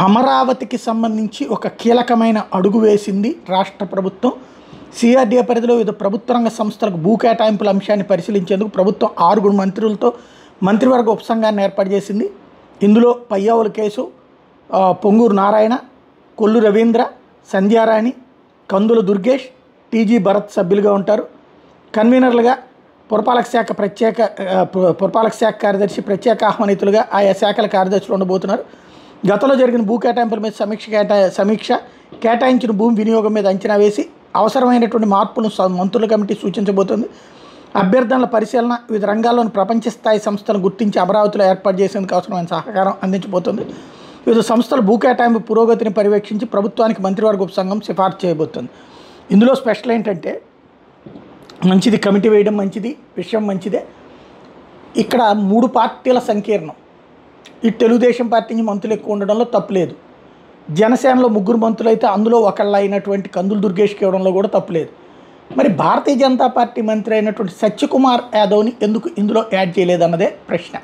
అమరావతికి సంబంధించి ఒక కీలకమైన అడుగు వేసింది రాష్ట్ర ప్రభుత్వం. సిఆర్డీఏ పరిధిలో వివిధ ప్రభుత్వ రంగ సంస్థలకు భూ కేటాయింపుల అంశాన్ని పరిశీలించేందుకు ప్రభుత్వం 6 మంత్రులతో మంత్రివర్గ ఉపసంఘాన్ని ఏర్పాటు చేసింది. ఇందులో పయ్యావుల కేసు, పొంగూరు నారాయణ, కొల్లు రవీంద్ర, సంధ్యారాణి, కందుల దుర్గేష్, టీజీ భరత్ సభ్యులుగా ఉంటారు. కన్వీనర్లుగా పురపాలక శాఖ కార్యదర్శి, ప్రత్యేక ఆహ్వానితులుగా ఆయా శాఖల కార్యదర్శులు ఉండబోతున్నారు. గతంలో జరిగిన భూ కేటాయింపుల మీద సమీక్ష, కేటాయించిన భూమి వినియోగం మీద అంచనా వేసి అవసరమైనటువంటి మార్పులను మంత్రుల కమిటీ సూచించబోతోంది. అభ్యర్థనల పరిశీలన, వివిధ రంగాల్లోని ప్రపంచ స్థాయి సంస్థలను గుర్తించి అమరావతిలో ఏర్పాటు చేసేందుకు అవసరమైన సహకారం అందించబోతోంది. వివిధ సంస్థల భూ కేటాయింపు పురోగతిని పర్యవేక్షించి ప్రభుత్వానికి మంత్రివర్గ ఉపసంఘం సిఫార్సు చేయబోతోంది. ఇందులో స్పెషల్ ఏంటంటే, మంచిది కమిటీ వేయడం మంచిది, విషయం మంచిదే. ఇక్కడ 3 పార్టీల సంకీర్ణం. ఈ తెలుగుదేశం పార్టీ నుంచి మంత్రులు ఎక్కువ ఉండడంలో తప్పులేదు. జనసేనలో 3 మంత్రులు అయితే అందులో ఒకళ్ళ అయినటువంటి కందుల దుర్గేష్కి ఇవ్వడంలో కూడా తప్పులేదు. మరి భారతీయ జనతా పార్టీ మంత్రి అయినటువంటి సత్యకుమార్ యాదవ్ని ఎందుకు ఇందులో యాడ్ చేయలేదన్నదే ప్రశ్న.